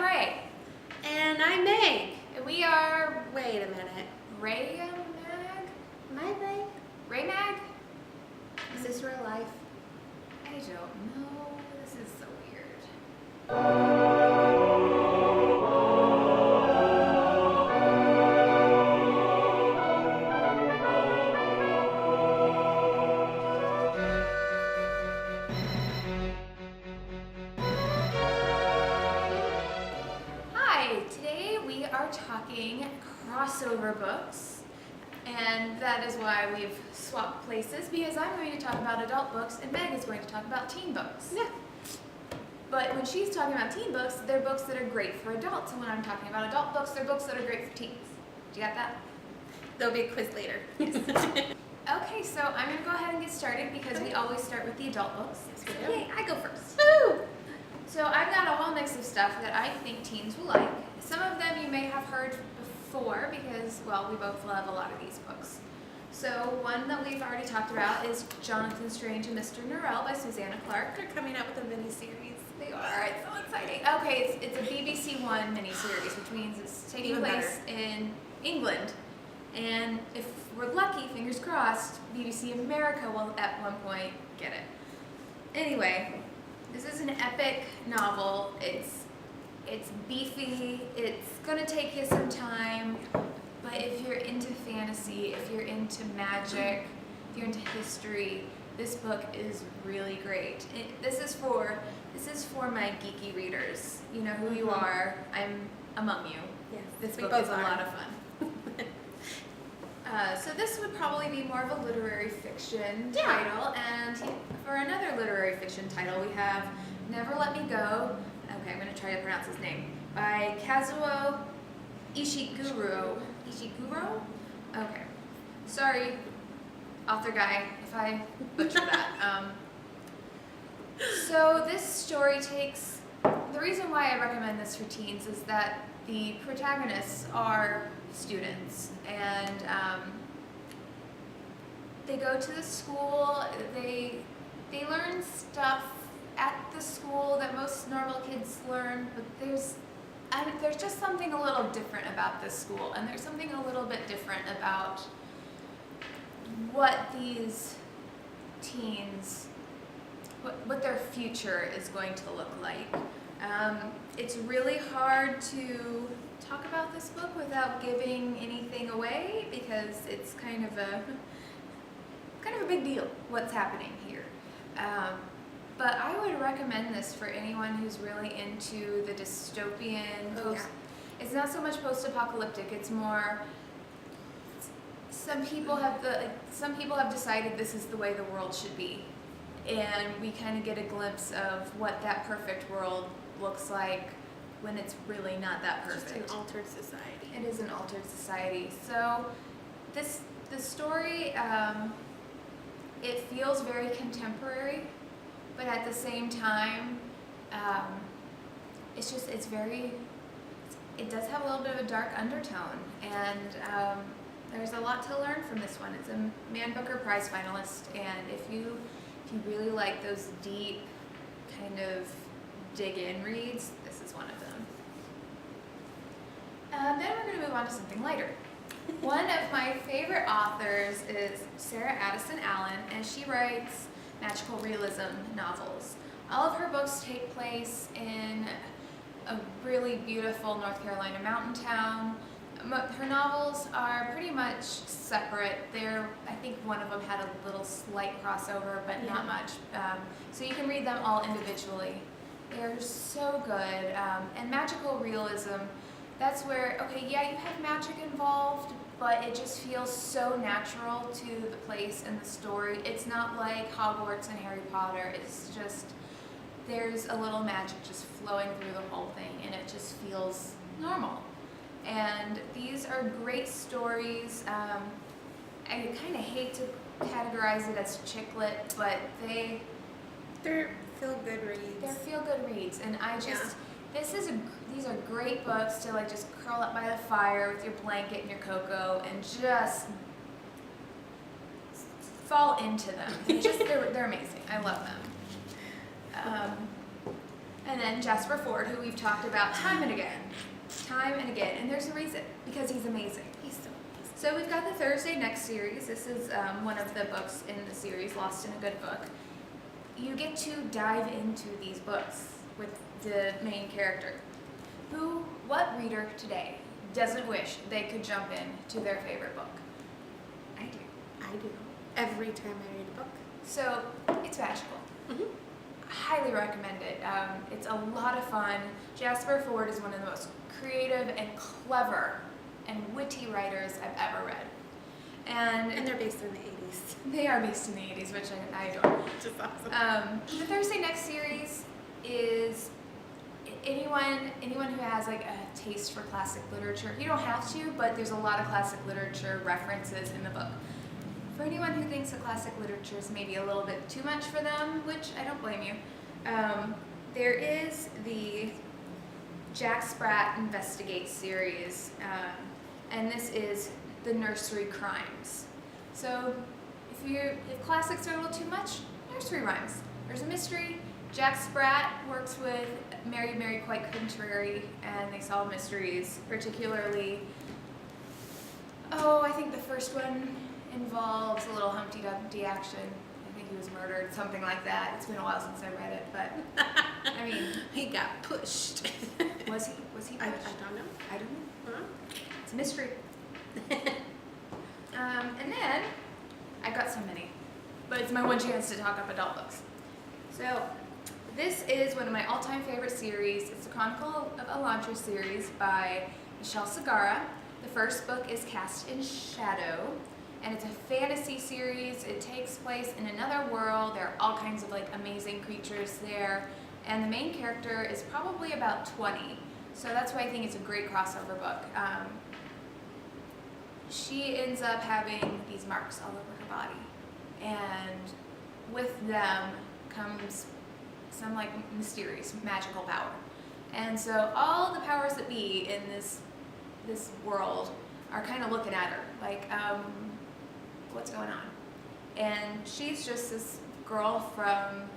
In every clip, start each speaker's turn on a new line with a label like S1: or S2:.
S1: Rae.
S2: And I'm Meg.
S1: And we are
S2: Wait a minute.
S1: Rae Mag?
S2: Am I Meg?
S1: Rae Mag?
S2: Is this real life?
S1: I don't know. This is so weird. Hi, today we are talking crossover books, and that is why we've swapped places, because I'm going to talk about adult books and Meg is going to talk about teen books.
S2: Yeah.
S1: But when she's talking about teen books, they're books that are great for adults, and when I'm talking about adult books, they're books that are great for teens. Do you got that?
S2: There'll be a quiz later.
S1: Okay, so I'm going to go ahead and get started because we always start with the adult books.
S2: Yes, we do.
S1: Yay, I go first.
S2: Woo!
S1: So I've got a whole mix of stuff that I think teens will like. Some of them you may have heard before because, well, we both love a lot of these books. So one that we've already talked about is Jonathan Strange and Mr. Norrell by Susanna Clark.
S2: They're coming out with a mini-series.
S1: They are, it's so exciting. Okay, it's a BBC One miniseries, which means it's taking
S2: Even
S1: place in England. And if we're lucky, fingers crossed, BBC America will at one point get it. Anyway, this is an epic novel. It's beefy. It's gonna take you some time, but if you're into fantasy, if you're into magic, if you're into history, this book is really great. This is for my geeky readers. You know who you are. I'm among you.
S2: Yes.
S1: This
S2: we
S1: book
S2: both
S1: is a
S2: are.
S1: lot of fun. So this would probably be more of a literary fiction title, and for another literary fiction title we have Never Let Me Go, okay, I'm going to try to pronounce his name, by Kazuo Ishiguro. Ishiguro? Okay. Sorry, author guy, if I butcher that. So this story takes, the reason why I recommend this for teens is that the protagonists are students, and they go to the school, they learn stuff at the school that most normal kids learn, but there's just something a little different about this school, and there's something a little bit different about what these teens, what their future is going to look like. It's really hard to talk about this book without giving anything away because it's kind of a big deal what's happening here. But I would recommend this for anyone who's really into the dystopian. It's not so much post-apocalyptic. It's more. Some people have decided this is the way the world should be, and we kind of get a glimpse of what that perfect world looks like when it's really not that perfect.
S2: Just an altered society.
S1: It is an altered society. So the story, it feels very contemporary, but at the same time, it does have a little bit of a dark undertone, and there's a lot to learn from this one. It's a Man Booker Prize finalist, and if you really like those deep kind of dig-in reads, this is one of them. Then we're going to move on to something lighter. One of my favorite authors is Sarah Addison Allen, and she writes magical realism novels. All of her books take place in a really beautiful North Carolina mountain town. Her novels are pretty much separate. I think one of them had a little slight crossover, but not much. So you can read them all individually. They're so good. And magical realism, that's where, okay, yeah, you have magic involved, but it just feels so natural to the place and the story. It's not like Hogwarts and Harry Potter. It's just, there's a little magic just flowing through the whole thing, and it just feels normal. And these are great stories. I kind of hate to categorize it as chick lit, but
S2: they're feel-good reads.
S1: They're feel-good reads, and these are great books to like just curl up by the fire with your blanket and your cocoa and just fall into them. They're amazing. I love them. And then Jasperfforde, who we've talked about time and again. And there's a reason, because he's amazing.
S2: He's so
S1: So we've got the Thursday Next series. This is one of the books in the series, Lost in a Good Book. You get to dive into these books with the main character. What reader today doesn't wish they could jump in to their favorite book? I do.
S2: I do. Every time I read a book.
S1: So it's magical.
S2: Mm-hmm.
S1: Highly recommend it. It's a lot of fun. Jasperfforde is one of the most creative and clever and witty writers I've ever read. And
S2: they're based in the 80s.
S1: they are based in the 80s, which I adore.
S2: Which is awesome.
S1: The Thursday Next series is anyone who has like a taste for classic literature. You don't have to, but there's a lot of classic literature references in the book. For anyone who thinks that classic literature is maybe a little bit too much for them, which I don't blame you, there is the Jack Sprat Investigates series, and this is the nursery crimes. So if classics are a little too much, nursery rhymes. There's a mystery. Jack Sprat works with Mary Quite Contrary, and they solve mysteries, particularly, I think the first one involves a little Humpty Dumpty action. I think he was murdered, something like that. It's been a while since I read it, but I mean,
S2: he got pushed.
S1: Was he pushed?
S2: I don't know.
S1: I don't know.
S2: Huh?
S1: It's a mystery. And then I got so many, but it's my one chance to talk up adult books. So this is one of my all-time favorite series. It's the Chronicle of Elantra series by Michelle Segara. The first book is Cast in Shadow, and it's a fantasy series. It takes place in another world. There are all kinds of like amazing creatures there, and the main character is probably about 20. So that's why I think it's a great crossover book. She ends up having these marks all over her body, and with them comes some like mysterious magical power. And so all the powers that be in this world are kind of looking at her like, what's going on? And she's just this girl from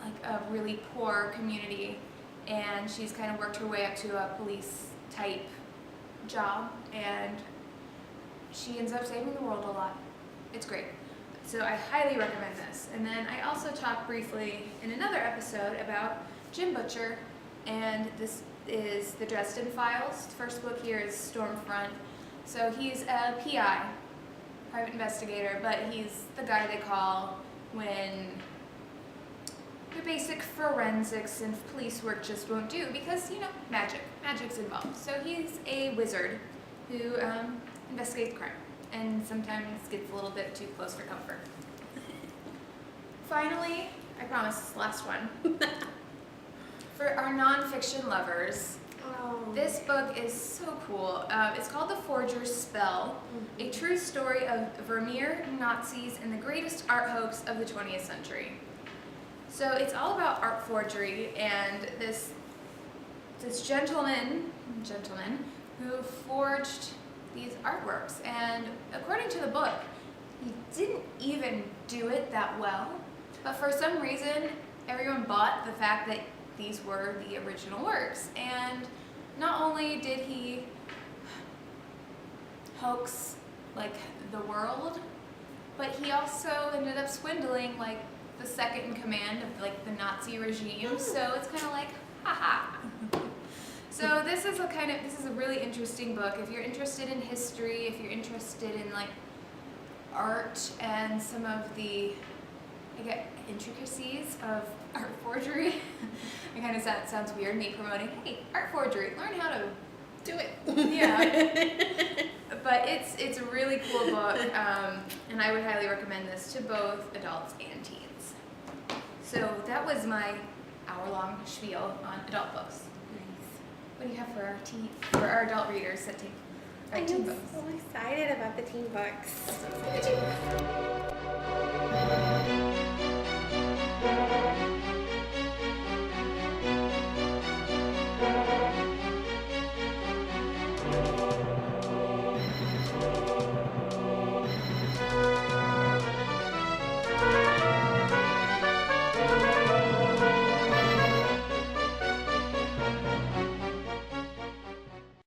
S1: like a really poor community, and she's kind of worked her way up to a police type job, and she ends up saving the world a lot. It's great. So I highly recommend this. And then I also talked briefly in another episode about Jim Butcher, and this is the Dresden Files. The first book here is Stormfront. So he's a PI, private investigator, but he's the guy they call when the basic forensics and police work just won't do because, magic's involved. So he's a wizard who investigates crime and sometimes gets a little bit too close for comfort. Finally, I promise this last one. For our nonfiction lovers, this book is so cool. It's called The Forger's Spell, a true story of Vermeer, Nazis, and the greatest art hoax of the 20th century. So it's all about art forgery, and this gentleman who forged these artworks, and according to the book, he didn't even do it that well, but for some reason, everyone bought the fact that these were the original works. And not only did he hoax like the world, but he also ended up swindling like the second in command of like the Nazi regime. So it's kind of like, haha. So this is a really interesting book. If you're interested in history, if you're interested in like art and some of the intricacies of art forgery. It kind of sounds weird, me promoting, hey, art forgery, learn how to
S2: do it.
S1: Yeah. But it's a really cool book, and I would highly recommend this to both adults and teens. So that was my hour-long spiel on adult books. Nice. What do you have for our adult readers that take
S2: I'm
S1: teen books?
S2: so excited about the teen books.
S1: The teen books.